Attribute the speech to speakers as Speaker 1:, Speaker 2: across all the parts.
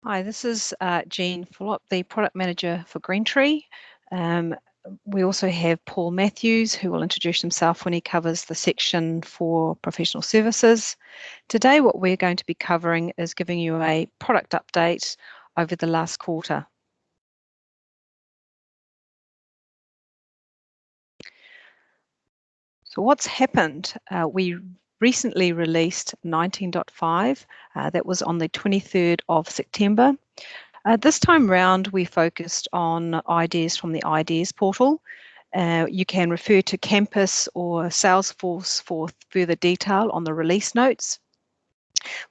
Speaker 1: Hi, this is Jean Phillip, the Product Manager for Greentree. We also have Paul Matthews, who will introduce himself when he covers the section for professional services. Today, what we're going to be covering is giving you a product update over the last quarter. So what's happened? We recently released 19.5. That was on the 23rd of September. This time round, we focused on ideas from the ideas portal. You can refer to Campus or Salesforce for further detail on the release notes.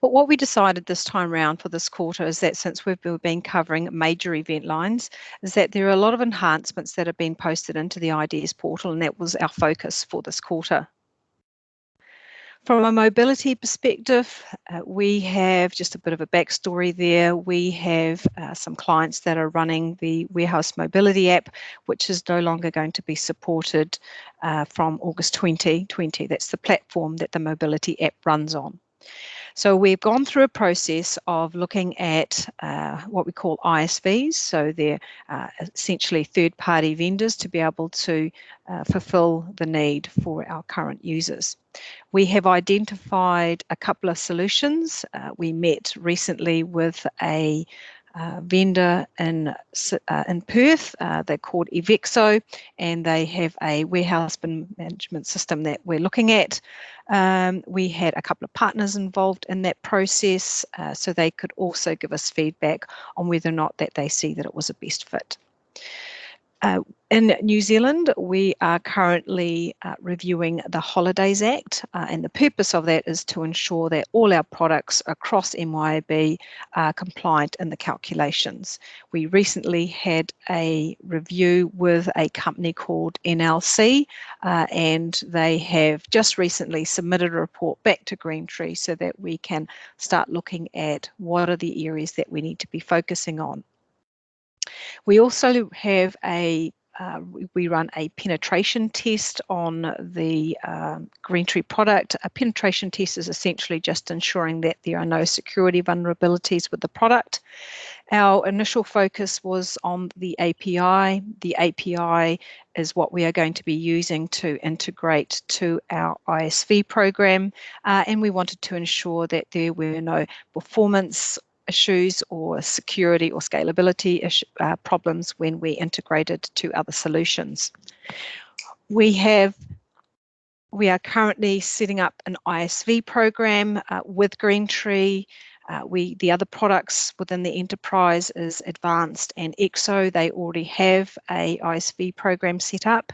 Speaker 1: But what we decided this time round for this quarter is that since we've been covering major event lines, is that there are a lot of enhancements that have been posted into the ideas portal, and that was our focus for this quarter. From a mobility perspective, we have just a bit of a backstory there. We have some clients that are running the Warehouse Mobility app, which is no longer going to be supported from August 2020. That's the platform that the mobility app runs on. So we've gone through a process of looking at what we call ISVs, so they're essentially third-party vendors to be able to fulfill the need for our current users. We have identified a couple of solutions. We met recently with a vendor in Perth. They're called Evexo, and they have a warehouse bin management system that we're looking at. We had a couple of partners involved in that process, so they could also give us feedback on whether or not that they see that it was a best fit. In New Zealand, we are currently reviewing the Holidays Act, and the purpose of that is to ensure that all our products across MYOB are compliant in the calculations. We recently had a review with a company called NLC, and they have just recently submitted a report back to Greentree so that we can start looking at what are the areas that we need to be focusing on. We also have we run a penetration test on the Greentree product. A penetration test is essentially just ensuring that there are no security vulnerabilities with the product. Our initial focus was on the API. The API is what we are going to be using to integrate to our ISV program, and we wanted to ensure that there were no performance issues or security or scalability problems when we integrated to other solutions. We are currently setting up an ISV program with Greentree. The other products within the enterprise is Advanced and EXO. They already have a ISV program set up.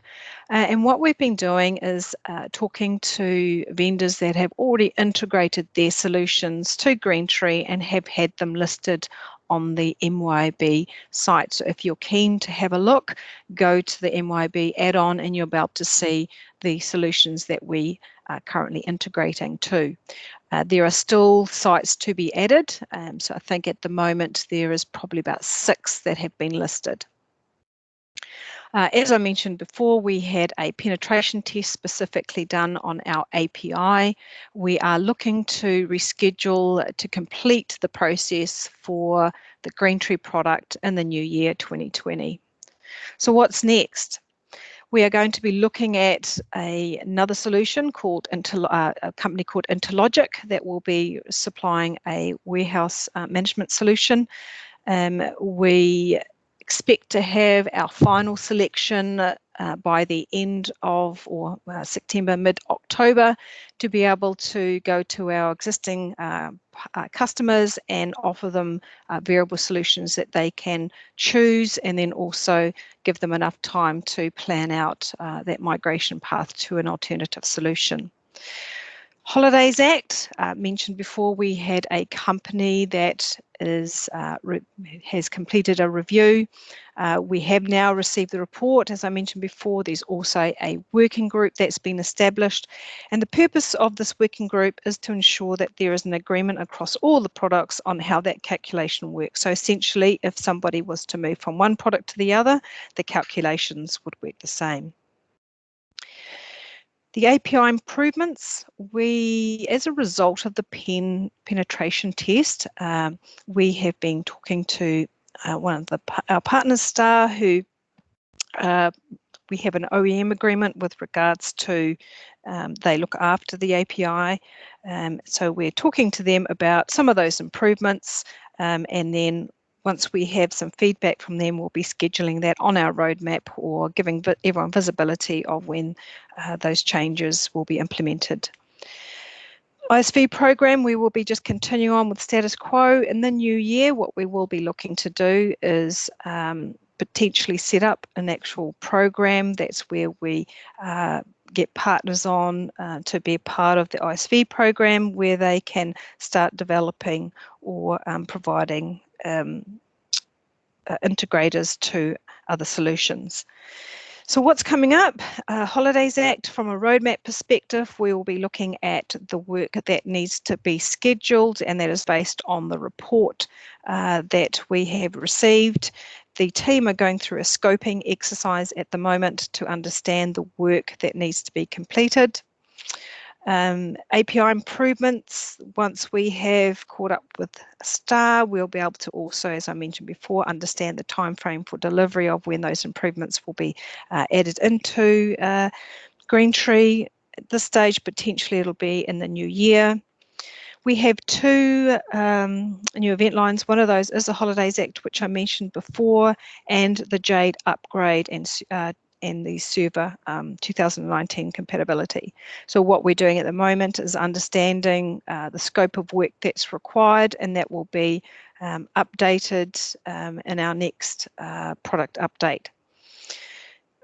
Speaker 1: And what we've been doing is talking to vendors that have already integrated their solutions to Greentree and have had them listed on the MYOB site. So if you're keen to have a look, go to the MYOB add-on and you'll be able to see the solutions that we are currently integrating to. There are still sites to be added, so I think at the moment there is probably about 6 that have been listed. As I mentioned before, we had a penetration test specifically done on our API. We are looking to reschedule to complete the process for the Greentree product in the new year 2020. So what's next? We are going to be looking at another solution called a company called Interlogic that will be supplying a warehouse management solution. We expect to have our final selection by the end of September, mid-October, to be able to go to our existing customers and offer them variable solutions that they can choose, and then also give them enough time to plan out that migration path to an alternative solution. Holidays Act, mentioned before, we had a company that has completed a review. We have now received the report. As I mentioned before, there's also a working group that's been established, and the purpose of this working group is to ensure that there is an agreement across all the products on how that calculation works. So essentially, if somebody was to move from one product to the other, the calculations would work the same. The API improvements, as a result of the penetration test, we have been talking to one of our partners, Star, who we have an OEM agreement with regards to they look after the API. So we're talking to them about some of those improvements, and then once we have some feedback from them, we'll be scheduling that on our roadmap or giving everyone visibility of when those changes will be implemented. ISV program, we will be just continuing on with status quo. In the new year, what we will be looking to do is potentially set up an actual program. That's where we get partners on to be a part of the ISV program, where they can start developing or providing integrators to other solutions. So what's coming up? Holidays Act, from a roadmap perspective, we will be looking at the work that needs to be scheduled, and that is based on the report that we have received. The team are going through a scoping exercise at the moment to understand the work that needs to be completed. API improvements, once we have caught up with Star, we'll be able to also, as I mentioned before, understand the time frame for delivery of when those improvements will be added into Greentree. At this stage, potentially it'll be in the new year. We have two new event lines. One of those is the Holidays Act, which I mentioned before, and the Jade upgrade and the server 2019 compatibility. So what we're doing at the moment is understanding the scope of work that's required, and that will be updated in our next product update.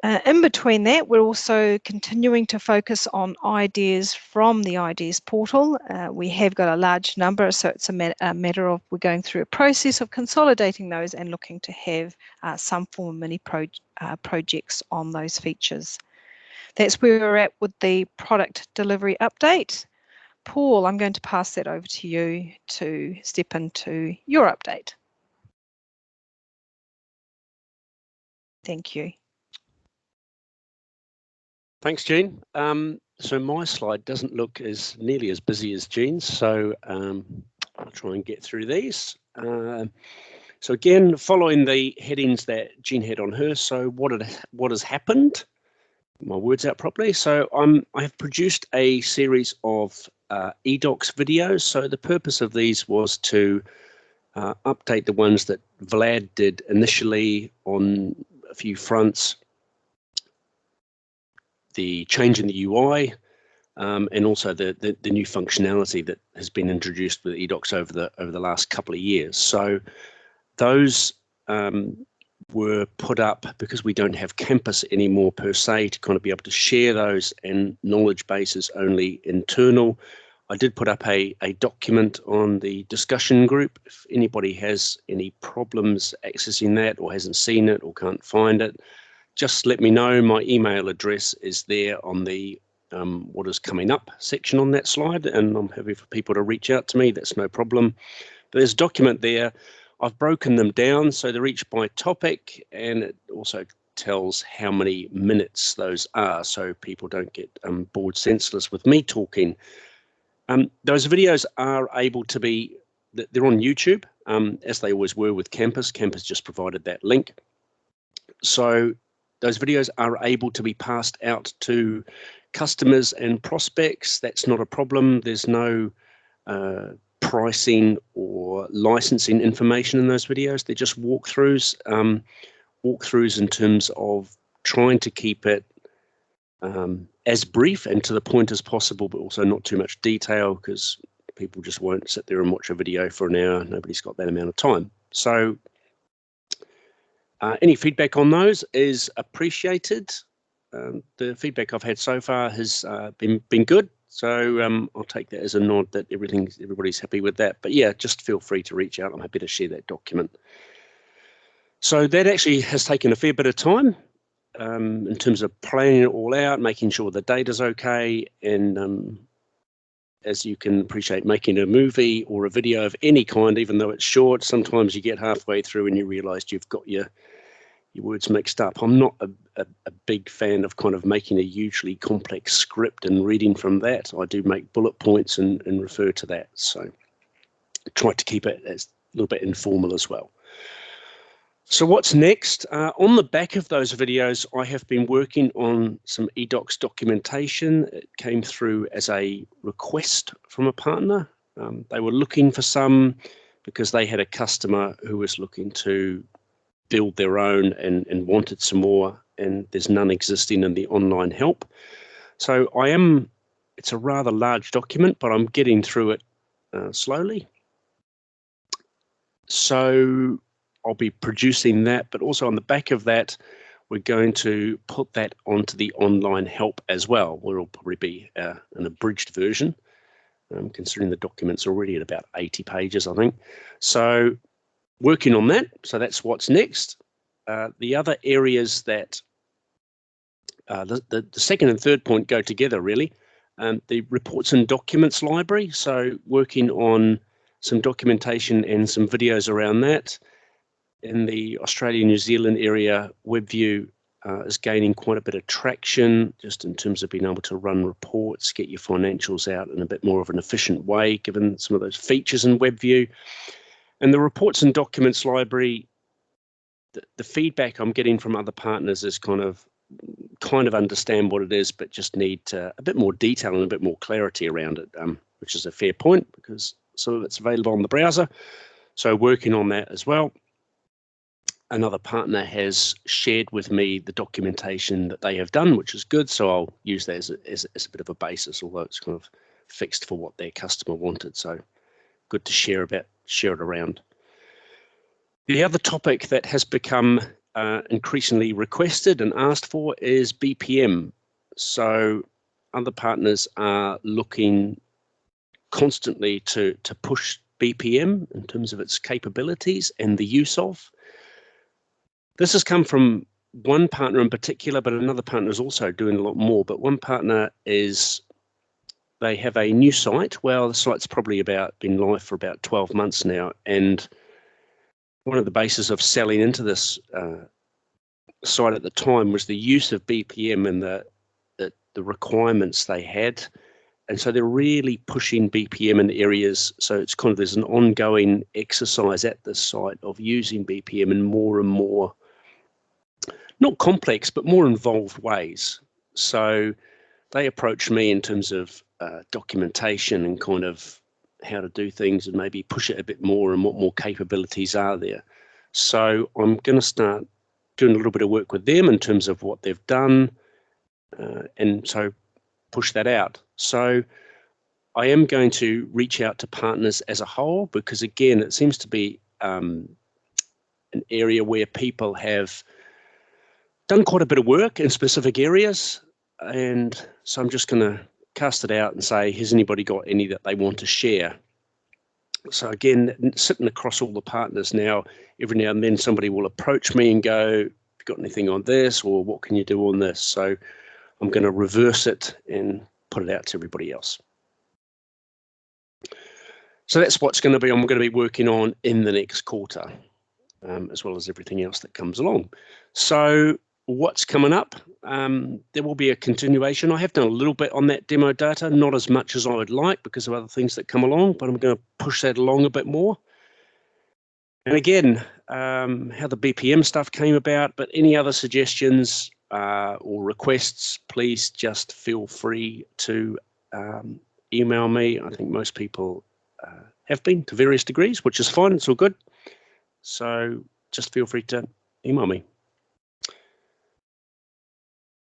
Speaker 1: In between that, we're also continuing to focus on ideas from the ideas portal. We have got a large number, so it's a matter of we're going through a process of consolidating those and looking to have some form of mini projects on those features. That's where we're at with the product delivery update. Paul, I'm going to pass that over to you to step into your update. Thank you.
Speaker 2: Thanks, Jean. So my slide doesn't look nearly as busy as Jean's, so I'll try and get through these. So again, following the headings that Jean had on her, so what has happened? My words out properly. So I have produced a series of eDocs videos. So the purpose of these was to update the ones that Vlad did initially on a few fronts, the change in the UI, and also the new functionality that has been introduced with eDocs over the last couple of years. So those were put up because we don't have campus anymore per se to kind of be able to share those, and knowledge base is only internal. I did put up a document on the discussion group. If anybody has any problems accessing that or hasn't seen it or can't find it, just let me know. My email address is there on the what is coming up section on that slide, and I'm happy for people to reach out to me. That's no problem. But there's a document there. I've broken them down so they're each by topic, and it also tells how many minutes those are, so people don't get bored senseless with me talking. Those videos are able to be, they're on YouTube, as they always were with Campus. Campus just provided that link. So those videos are able to be passed out to customers and prospects. That's not a problem. There's no pricing or licensing information in those videos. They're just walkthroughs in terms of trying to keep it as brief and to the point as possible, but also not too much detail, because people just won't sit there and watch a video for an hour. Nobody's got that amount of time. So any feedback on those is appreciated. The feedback I've had so far has been good, so I'll take that as a nod that everybody's happy with that. But yeah, just feel free to reach out. I'm happy to share that document. So that actually has taken a fair bit of time in terms of planning it all out, making sure the data's okay, and as you can appreciate, making a movie or a video of any kind, even though it's short, sometimes you get halfway through and you realise you've got your words mixed up. I'm not a big fan of kind of making a hugely complex script and reading from that. I do make bullet points and refer to that. So try to keep it as a little bit informal as well. So what's next? On the back of those videos, I have been working on some eDocs documentation. It came through as a request from a partner. They were looking for some because they had a customer who was looking to build their own and wanted some more, and there's none existing in the online help. So it's a rather large document, but I'm getting through it slowly. So I'll be producing that, but also on the back of that, we're going to put that onto the online help as well, where it'll probably be an abridged version, considering the document's already at about 80 pages, I think. So working on that, so that's what's next. The other areas that the second and third point go together, really. The reports and documents library, so working on some documentation and some videos around that. In the Australia-New Zealand area, WebView is gaining quite a bit of traction just in terms of being able to run reports, get your financials out in a bit more of an efficient way, given some of those features in WebView. And the reports and documents library, the feedback I'm getting from other partners is kind of understand what it is, but just need a bit more detail and a bit more clarity around it, which is a fair point because some of it's available on the browser. So working on that as well. Another partner has shared with me the documentation that they have done, which is good. So I'll use that as a bit of a basis, although it's kind of fixed for what their customer wanted. So good to share it around. The other topic that has become increasingly requested and asked for is BPM. So other partners are looking constantly to push BPM in terms of its capabilities and the use of. This has come from one partner in particular, but another partner is also doing a lot more. But one partner they have a new site. Well, the site's probably been live for about 12 months now. And one of the bases of selling into this site at the time was the use of BPM and the requirements they had. And so they're really pushing BPM in areas. So it's kind of, there's an ongoing exercise at this site of using BPM in more and more, not complex, but more involved ways. So they approached me in terms of documentation and kind of how to do things and maybe push it a bit more and what more capabilities are there. So I'm going to start doing a little bit of work with them in terms of what they've done and so push that out. So I am going to reach out to partners as a whole because, again, it seems to be an area where people have done quite a bit of work in specific areas. And so I'm just going to cast it out and say, has anybody got any that they want to share? So again, sitting across all the partners now, every now and then somebody will approach me and go, have you got anything on this, or what can you do on this? So I'm going to reverse it and put it out to everybody else. So that's what's going to be, I'm going to be working on in the next quarter, as well as everything else that comes along. So what's coming up? There will be a continuation. I have done a little bit on that demo data, not as much as I would like because of other things that come along, but I'm going to push that along a bit more. And again, how the BPM stuff came about, but any other suggestions or requests, please just feel free to email me. I think most people have been to various degrees, which is fine. It's all good. So just feel free to email me.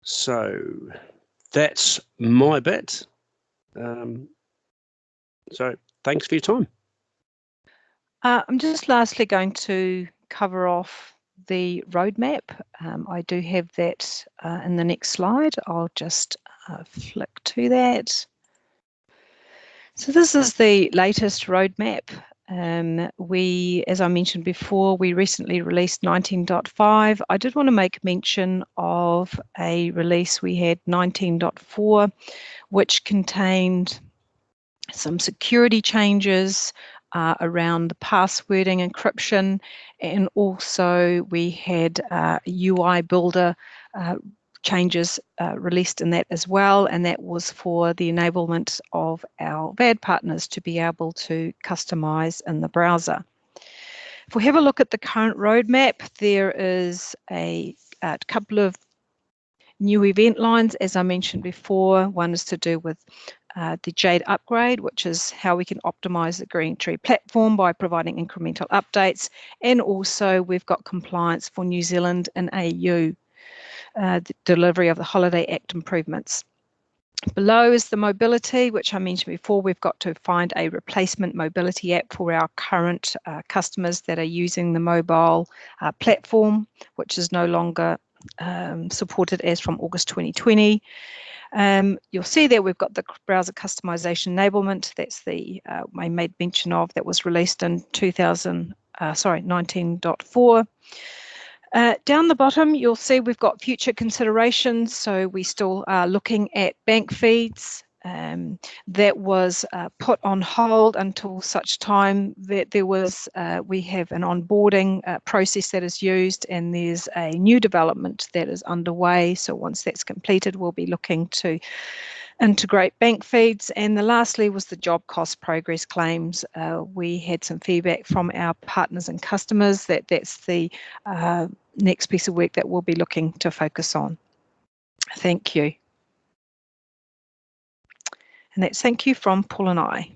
Speaker 2: So that's my bit. So thanks for your time.
Speaker 1: I'm just lastly going to cover off the roadmap. I do have that in the next slide. I'll just flick to that. So this is the latest roadmap. As I mentioned before, we recently released 19.5. I did want to make mention of a release we had, 19.4, which contained some security changes, around the passwording encryption, and also we had UI builder changes released in that as well, and that was for the enablement of our VAD partners to be able to customize in the browser. If we have a look at the current roadmap, there is a couple of new event lines, as I mentioned before. One is to do with the Jade upgrade, which is how we can optimize the Greentree platform by providing incremental updates. And also we've got compliance for New Zealand and AU, the delivery of the Holiday Act improvements. Below is the mobility, which I mentioned before. We've got to find a replacement mobility app for our current customers that are using the mobile platform, which is no longer supported as from August 2020. You'll see there we've got the browser customization enablement. That's the I made mention of, that was released in 19.4. Down the bottom, you'll see we've got future considerations. So we still are looking at bank feeds. That was put on hold until such time that there was, we have an onboarding process that is used, and there's a new development that is underway. So once that's completed, we'll be looking to integrate bank feeds. And lastly was the job cost progress claims. We had some feedback from our partners and customers that that's the next piece of work that we'll be looking to focus on. Thank you. And that's thank you from Paul and I.